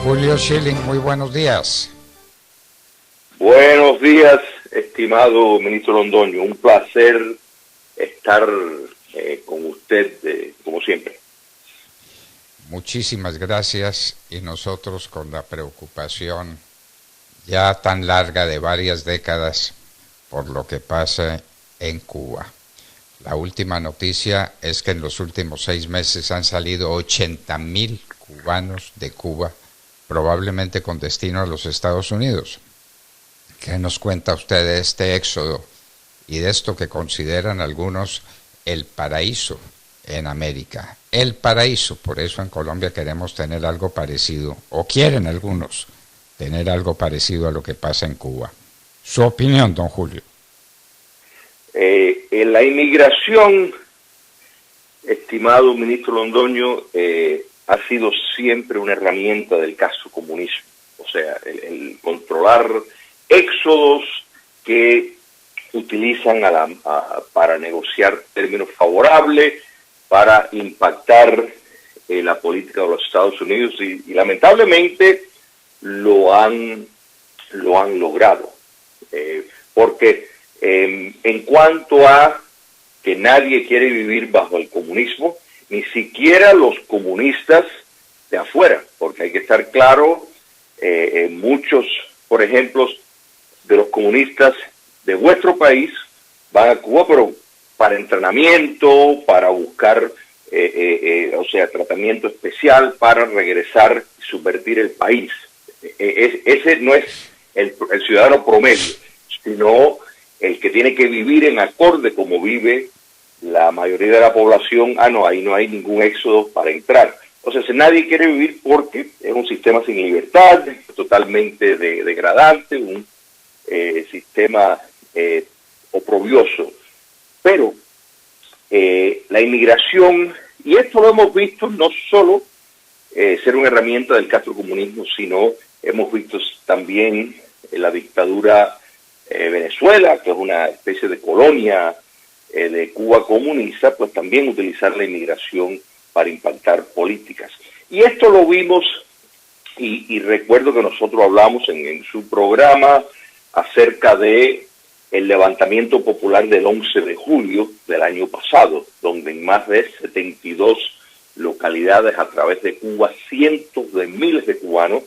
Julio Schilling, muy buenos días. Buenos días, estimado ministro Londoño. Un placer estar con usted, como siempre. Muchísimas gracias, y nosotros con la preocupación ya tan larga de varias décadas por lo que pasa en Cuba. La última noticia es que en los últimos 6 meses han salido 80,000 cubanos de Cuba, probablemente con destino a los Estados Unidos. ¿Qué nos cuenta usted de este éxodo y de esto que consideran algunos el paraíso en América? El paraíso, por eso en Colombia queremos tener algo parecido, o quieren algunos tener algo parecido a lo que pasa en Cuba. Su opinión, don Julio. La inmigración, estimado ministro Londoño, ha sido siempre una herramienta del caso comunismo. O sea, el controlar éxodos que utilizan para negociar términos favorables, para impactar la política de los Estados Unidos y lamentablemente lo han logrado. Porque en cuanto a que nadie quiere vivir bajo el comunismo, ni siquiera los comunistas de afuera, porque hay que estar claro, muchos, por ejemplo, de los comunistas de vuestro país van a Cuba, pero para entrenamiento, para buscar, tratamiento especial para regresar y subvertir el país. Ese no es el ciudadano promedio, sino el que tiene que vivir en acorde como vive la mayoría de la población. No, ahí no hay ningún éxodo para entrar. O sea, si nadie quiere vivir porque es un sistema sin libertad, totalmente degradante, un sistema oprobioso. Pero la inmigración, y esto lo hemos visto no solo ser una herramienta del castrocomunismo, sino hemos visto también en la dictadura Venezuela, que es una especie de colonia de Cuba comunista, pues también utilizar la inmigración para impactar políticas. Y esto lo vimos, y recuerdo que nosotros hablamos en su programa acerca de el levantamiento popular del 11 de julio del año pasado, donde en más de 72 localidades a través de Cuba, cientos de miles de cubanos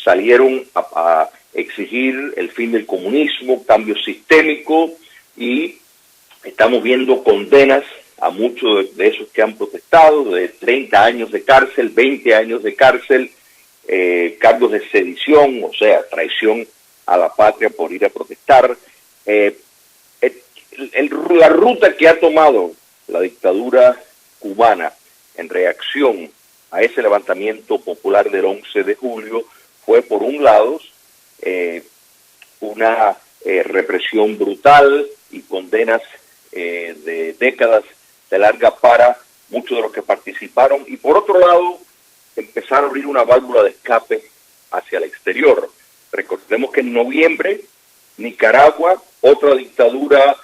salieron a exigir el fin del comunismo, cambio sistémico, y estamos viendo condenas a muchos de esos que han protestado, de 30 años de cárcel, 20 años de cárcel, cargos de sedición, o sea, traición a la patria por ir a protestar. La ruta que ha tomado la dictadura cubana en reacción a ese levantamiento popular del 11 de julio fue, por un lado, una represión brutal y condenas de décadas de larga para muchos de los que participaron, y por otro lado empezar a abrir una válvula de escape hacia el exterior. Recordemos que en noviembre Nicaragua, otra dictadura,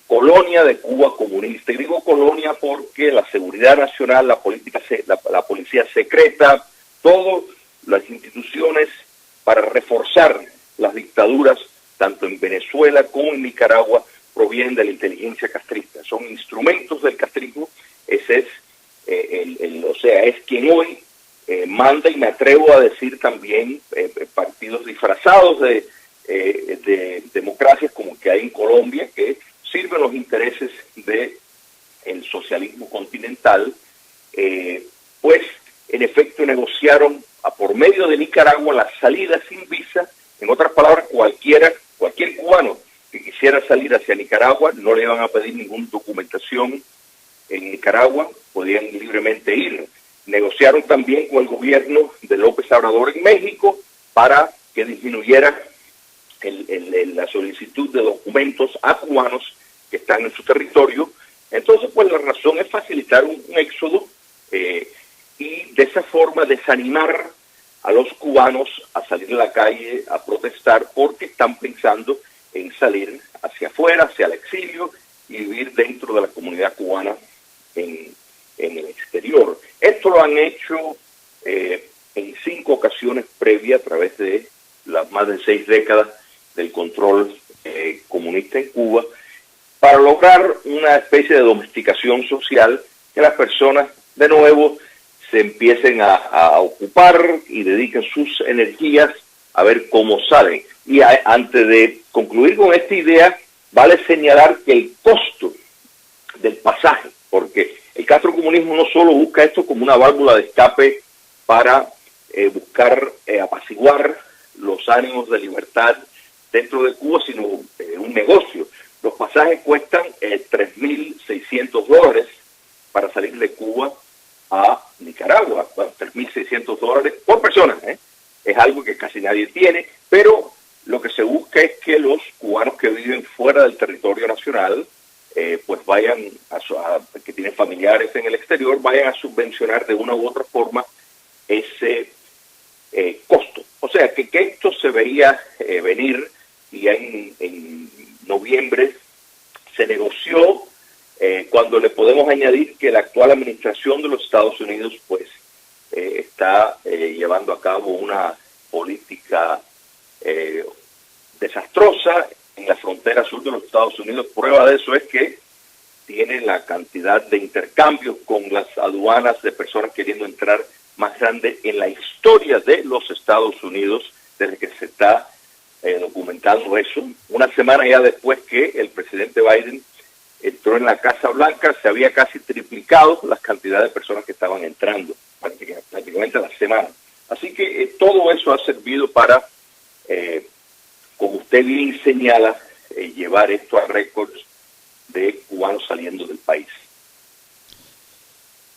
colonia de Cuba comunista, y digo colonia porque la seguridad nacional, la policía secreta, todas las instituciones para reforzar las dictaduras, tanto en Venezuela como en Nicaragua, provienen de la inteligencia castrista. Son instrumentos del castrismo. Ese es, es quien hoy manda, y me atrevo a decir también, partidos disfrazados de democracias como que hay en Colombia, que sirven los intereses del socialismo continental, pues en efecto negociaron por medio de Nicaragua la salida sin visa. En otras palabras, cualquier cubano que quisiera salir hacia Nicaragua no le iban a pedir ninguna documentación en Nicaragua, podían libremente ir. Negociaron también con el gobierno de López Obrador en México para que disminuyera la solicitud de documentos a cubanos que están en su territorio. Entonces, pues la razón es facilitar un éxodo y de esa forma desanimar a los cubanos a salir a la calle a protestar, porque están pensando en salir hacia afuera, hacia el exilio, y vivir dentro de la comunidad cubana en el exterior. Esto lo han hecho en 5 5 ocasiones previas a través de las más de 6 décadas del control comunista en Cuba, para lograr una especie de domesticación social, que las personas de nuevo se empiecen a ocupar y dediquen sus energías a ver cómo salen. Y antes de concluir con esta idea, vale señalar que el costo del pasaje, porque el castrocomunismo no solo busca esto como una válvula de escape para buscar apaciguar los ánimos de libertad dentro de Cuba, sino un negocio. Los pasajes cuestan $3.600 para salir de Cuba a Nicaragua. Bueno, $3.600 por persona, es algo que casi nadie tiene, pero lo que se busca es que los cubanos que viven fuera del territorio nacional, pues vayan que tienen familiares en el exterior, vayan a subvencionar de una u otra forma ese costo. O sea, que esto se veía venir, y en noviembre se negoció, cuando le podemos añadir que la actual administración de los Estados Unidos pues está llevando a cabo una política desastrosa en la frontera sur de los Estados Unidos. Prueba de eso es que tiene la cantidad de intercambios con las aduanas de personas queriendo entrar más grande en la historia de los Estados Unidos desde que se está documentando eso. Una semana ya después que el presidente Biden entró en la Casa Blanca, se había casi triplicado las cantidades de personas que estaban entrando, prácticamente a la semana. Así que todo eso ha servido para, como usted bien señala, llevar esto a récords de cubanos saliendo del país.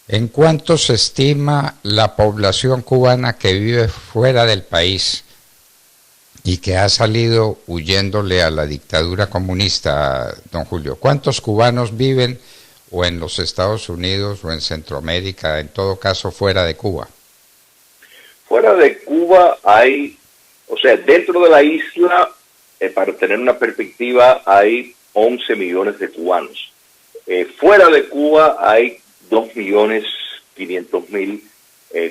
¿En cuánto se estima la población cubana que vive fuera del país y que ha salido huyéndole a la dictadura comunista, don Julio? ¿Cuántos cubanos viven o en los Estados Unidos o en Centroamérica, en todo caso fuera de Cuba? Fuera de Cuba hay, o sea, dentro de la isla, para tener una perspectiva, hay 11 millones de cubanos. Fuera de Cuba hay 2.500.000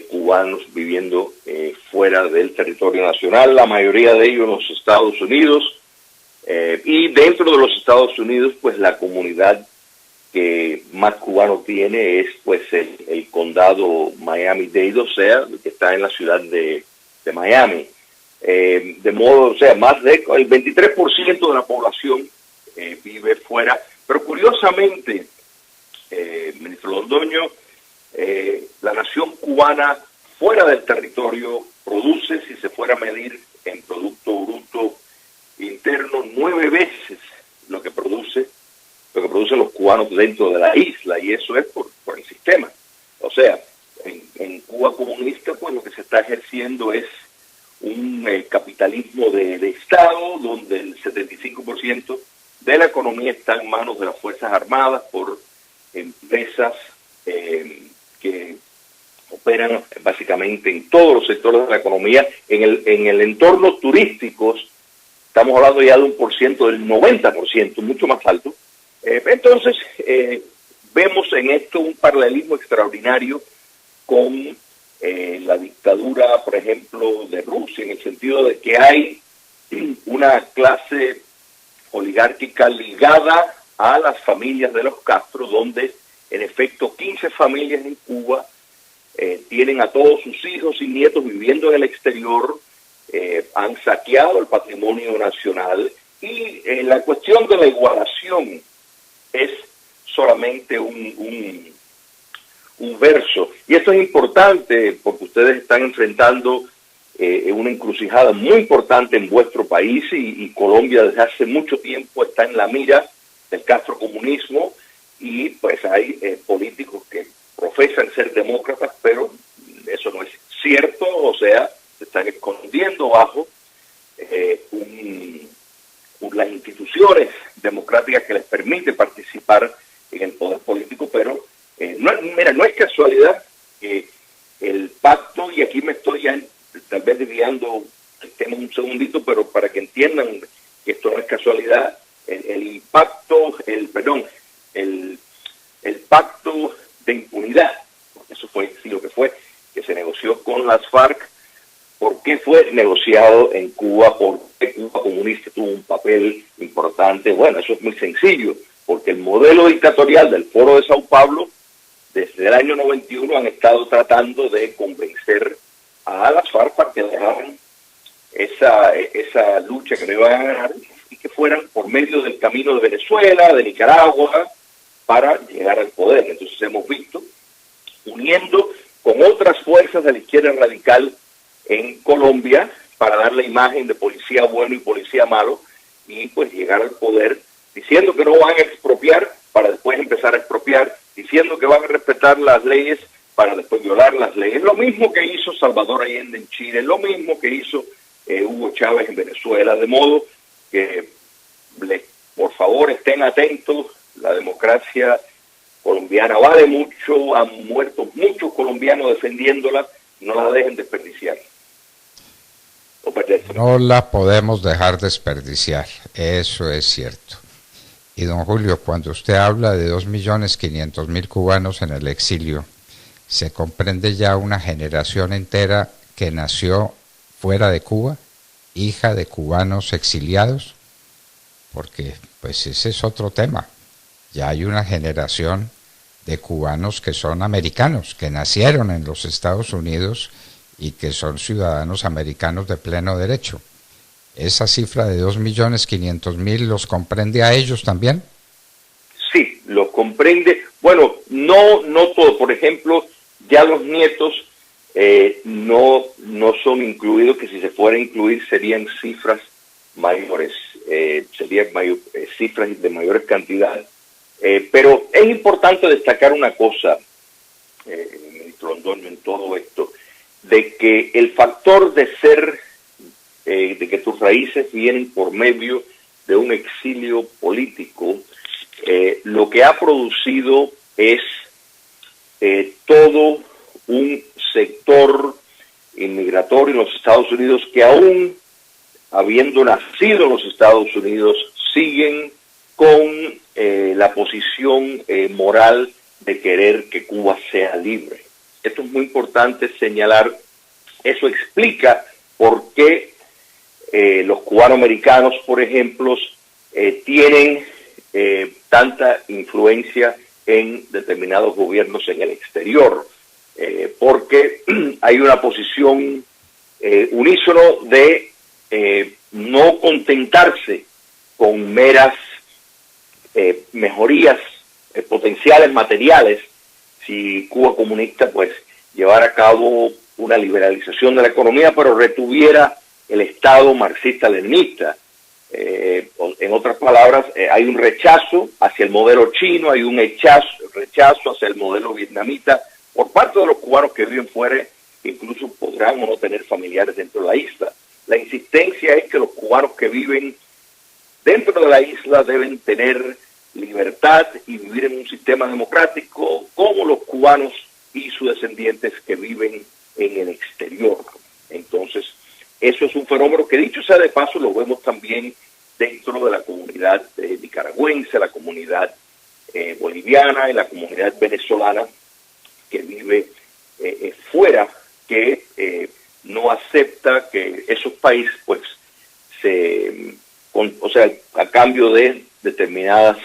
cubanos viviendo fuera del territorio nacional, la mayoría de ellos en los Estados Unidos, y dentro de los Estados Unidos pues la comunidad que más cubanos tiene es pues el condado Miami-Dade, o sea, que está en la ciudad de Miami. De modo, o sea, más de el 23% de la población vive fuera, pero curiosamente, ministro Londoño, la nación cubana fuera del territorio produce, si se fuera a medir en Producto Bruto Interno, 9 veces lo que producen los cubanos dentro de la isla, y eso es por el sistema. O sea, en Cuba comunista pues lo que se está ejerciendo es un capitalismo de Estado, donde el 75% de la economía está en manos de las Fuerzas Armadas por empresas que operan básicamente en todos los sectores de la economía. En el entorno turístico estamos hablando ya de un porciento del 90%, mucho más alto. Entonces vemos en esto un paralelismo extraordinario con la dictadura, por ejemplo, de Rusia, en el sentido de que hay una clase oligárquica ligada a las familias de los Castro, donde en efecto 15 familias en Cuba tienen a todos sus hijos y nietos viviendo en el exterior, han saqueado el patrimonio nacional, y la cuestión de la igualación es solamente un verso. Y esto es importante porque ustedes están enfrentando una encrucijada muy importante en vuestro país, y Colombia desde hace mucho tiempo está en la mira del castrocomunismo, y pues hay políticos que profesan ser demócratas, pero eso no es cierto, o sea, se están escondiendo bajo las instituciones democráticas que les permite participar en el poder político, pero no es casualidad que el pacto, y aquí me estoy ya tal vez desviando el tema un segundito, pero para que entiendan que esto no es casualidad, el pacto de impunidad, porque eso fue sí lo que fue, que se negoció con las FARC por qué fue negociado en Cuba, por qué Cuba comunista tuvo un papel importante. Bueno, eso es muy sencillo, porque el modelo dictatorial del Foro de Sao Paulo, desde el año 91 han estado tratando de convencer a las FARC para que dejaran esa lucha que no iban a ganar y que fueran por medio del camino de Venezuela, de Nicaragua, para llegar al poder. Entonces hemos visto, uniendo con otras fuerzas de la izquierda radical en Colombia, para dar la imagen de policía bueno y policía malo, y pues llegar al poder, diciendo que no van a expropiar, para después empezar a expropiar, diciendo que van a respetar las leyes, para después violar las leyes. Lo mismo que hizo Salvador Allende en Chile, lo mismo que hizo Hugo Chávez en Venezuela, de modo que, por favor, estén atentos. La democracia colombiana vale mucho, han muerto muchos colombianos defendiéndola, no la dejen desperdiciar. No la podemos dejar desperdiciar, eso es cierto. Y don Julio, cuando usted habla de 2.500.000 cubanos en el exilio, ¿se comprende ya una generación entera que nació fuera de Cuba, hija de cubanos exiliados? Porque pues ese es otro tema. Ya hay una generación de cubanos que son americanos, que nacieron en los Estados Unidos y que son ciudadanos americanos de pleno derecho. ¿Esa cifra de 2.500.000 los comprende a ellos también? Sí, los comprende. Bueno, no todo. Por ejemplo, ya los nietos no son incluidos, que si se fuera a incluir serían cifras mayores, serían cifras de mayores cantidades. Pero es importante destacar una cosa, ministro Londoño, en todo esto, de que el factor de ser, de que tus raíces vienen por medio de un exilio político, lo que ha producido es todo un sector inmigratorio en los Estados Unidos que, aún habiendo nacido en los Estados Unidos, siguen con la posición moral de querer que Cuba sea libre. Esto es muy importante señalar. Eso explica por qué los cubanoamericanos, por ejemplo, tienen tanta influencia en determinados gobiernos en el exterior, porque hay una posición unísono de no contentarse con meras mejorías potenciales materiales si Cuba comunista pues llevara a cabo una liberalización de la economía, pero retuviera el Estado marxista-leninista. En otras palabras, hay un rechazo hacia el modelo chino, hay un rechazo hacia el modelo vietnamita por parte de los cubanos que viven fuera, que incluso podrán o no tener familiares dentro de la isla. La insistencia es que los cubanos que viven dentro de la isla deben tener libertad y vivir en un sistema democrático como los cubanos y sus descendientes que viven en el exterior. Entonces, eso es un fenómeno que, dicho sea de paso, lo vemos también dentro de la comunidad nicaragüense, la comunidad boliviana y la comunidad venezolana que vive fuera, que no acepta que esos países, pues, a cambio de determinadas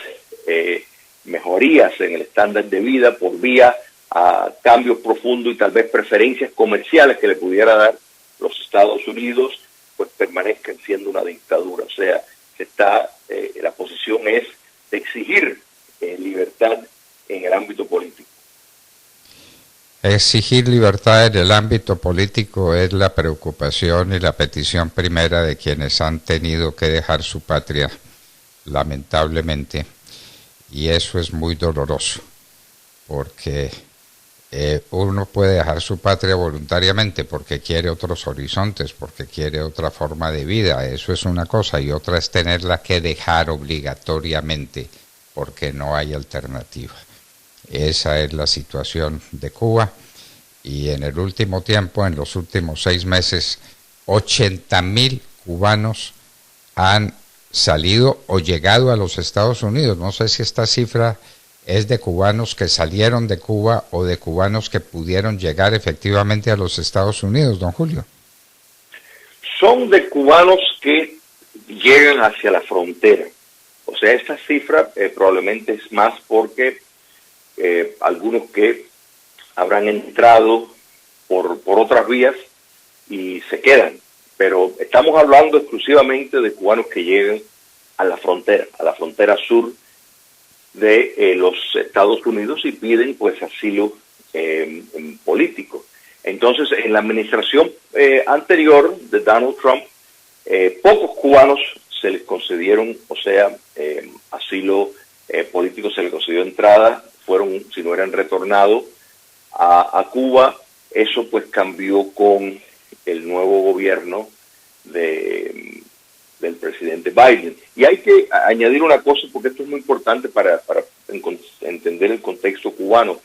mejorías en el estándar de vida por vía a cambios profundos y tal vez preferencias comerciales que le pudiera dar los Estados Unidos, pues permanezcan siendo una dictadura. O sea, la posición es de exigir libertad en el ámbito político. Exigir libertad en el ámbito político es la preocupación y la petición primera de quienes han tenido que dejar su patria, lamentablemente, y eso es muy doloroso, porque uno puede dejar su patria voluntariamente porque quiere otros horizontes, porque quiere otra forma de vida, eso es una cosa, y otra es tenerla que dejar obligatoriamente porque no hay alternativa. Esa es la situación de Cuba, y en el último tiempo, en los últimos 6 meses, 80.000 cubanos han salido o llegado a los Estados Unidos. No sé si esta cifra es de cubanos que salieron de Cuba o de cubanos que pudieron llegar efectivamente a los Estados Unidos, don Julio. son de cubanos que llegan hacia la frontera. O sea, esta cifra probablemente es más porque algunos que habrán entrado por otras vías y se quedan. Pero estamos hablando exclusivamente de cubanos que llegan a la frontera sur de los Estados Unidos y piden pues asilo político. Entonces, en la administración anterior de Donald Trump, pocos cubanos se les concedieron, o sea, asilo político, se les concedió entrada, si no eran retornados a Cuba. Eso pues cambió con el nuevo gobierno del presidente Biden. Y hay que añadir una cosa, porque esto es muy importante para entender el contexto cubano.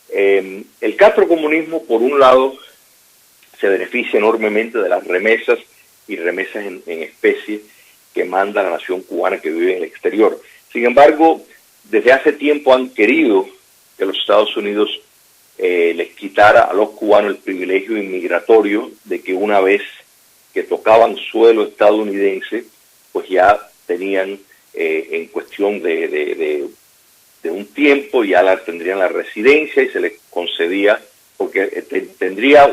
El castrocomunismo, por un lado, se beneficia enormemente de las remesas y remesas en especie que manda la nación cubana que vive en el exterior. Sin embargo, desde hace tiempo han querido que los Estados Unidos les quitara a los cubanos el privilegio inmigratorio de que una vez que tocaban suelo estadounidense, pues ya tenían en cuestión de un tiempo, ya tendrían la residencia y se les concedía, porque tendría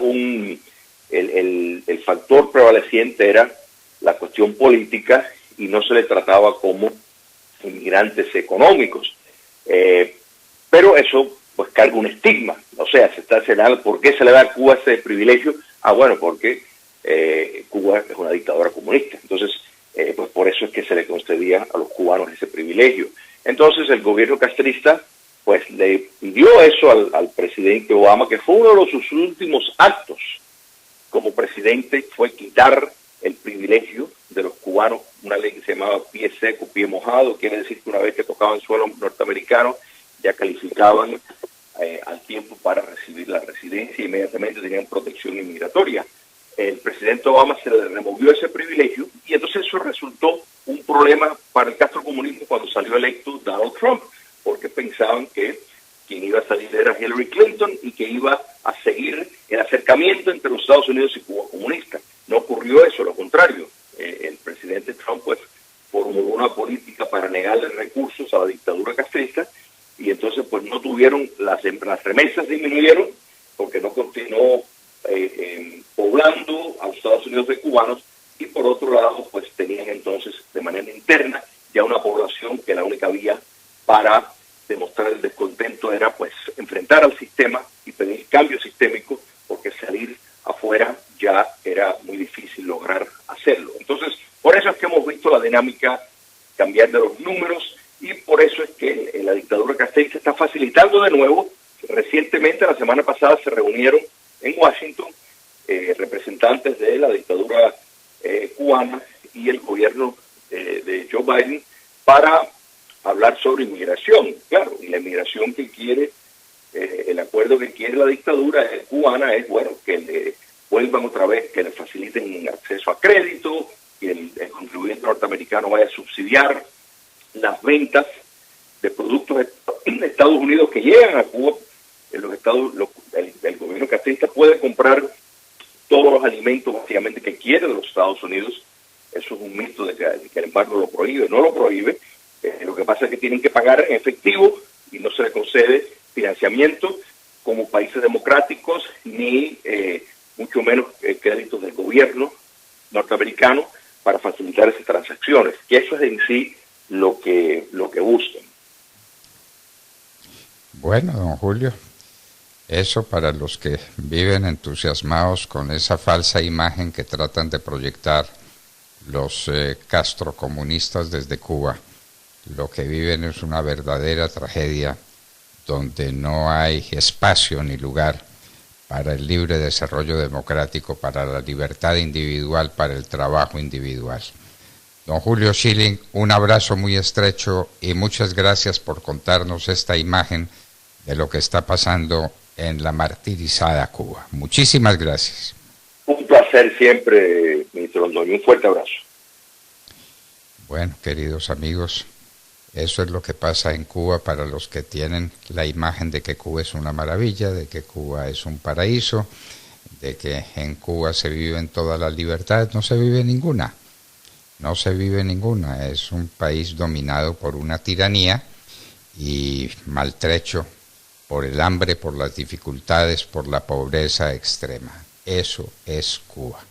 el factor prevaleciente era la cuestión política y no se les trataba como inmigrantes económicos. Pero eso pues carga un estigma. O sea, ¿por qué se le da a Cuba ese privilegio? Bueno, porque Cuba es una dictadura comunista. Entonces, pues por eso es que se le concedía a los cubanos ese privilegio. Entonces, el gobierno castrista pues le pidió eso al presidente Obama, que fue uno de sus últimos actos como presidente, fue quitar el privilegio de los cubanos, una ley que se llamaba pie seco, pie mojado, quiere decir que una vez que tocaban suelo norteamericano, ya calificaban al tiempo para recibir la residencia e inmediatamente tenían protección inmigratoria. El presidente Obama se le removió ese privilegio y entonces eso resultó un problema para el castrocomunismo cuando salió electo Donald Trump, porque pensaban que quien iba a salir era Hillary Clinton y que iba a seguir el acercamiento entre los Estados Unidos y Cuba comunista. No ocurrió eso, lo contrario. El presidente Trump pues formuló una política para negarle recursos a la dictadura castrista y entonces pues no tuvieron, las remesas disminuyeron porque no continuó poblando a los Estados Unidos de cubanos y por otro lado pues tenían entonces de manera interna ya una población que la única vía para demostrar el descontento era pues enfrentar al sistema y pedir cambio sistémico, porque salir afuera ya era muy difícil lograr hacerlo. Entonces, por eso es que hemos visto la dinámica cambiar de los números y por eso es que la dictadura castrista está facilitando de nuevo. Recientemente, la semana pasada, se reunieron en Washington representantes de la dictadura cubana y el gobierno de Joe Biden para hablar sobre inmigración. Claro, y la inmigración que quiere, el acuerdo que quiere la dictadura cubana es, bueno, que le vuelvan otra vez, que le faciliten acceso a crédito, que el contribuyente norteamericano vaya a subsidiar las ventas de productos de Estados Unidos que llegan a Cuba. En los el gobierno castrista puede comprar todos los alimentos básicamente que quiere de los Estados Unidos. Eso es un mito de que el embargo lo prohíbe. No lo prohíbe. Lo que pasa es que tienen que pagar en efectivo y no se le concede financiamiento como países democráticos ni mucho menos créditos del gobierno norteamericano para facilitar esas transacciones, que eso es en sí lo que buscan. Bueno, don Julio, eso para los que viven entusiasmados con esa falsa imagen que tratan de proyectar los castrocomunistas desde Cuba, lo que viven es una verdadera tragedia donde no hay espacio ni lugar para el libre desarrollo democrático, para la libertad individual, para el trabajo individual. Don Julio Schilling, un abrazo muy estrecho y muchas gracias por contarnos esta imagen de lo que está pasando en la martirizada Cuba. Muchísimas gracias. Un placer siempre, ministro Londoño. Un fuerte abrazo. Bueno, queridos amigos, eso es lo que pasa en Cuba para los que tienen la imagen de que Cuba es una maravilla, de que Cuba es un paraíso. de que en Cuba se viven todas las libertades. No se vive ninguna. No se vive ninguna. Es un país dominado por una tiranía y maltrecho por el hambre, por las dificultades, por la pobreza extrema. Eso es Cuba.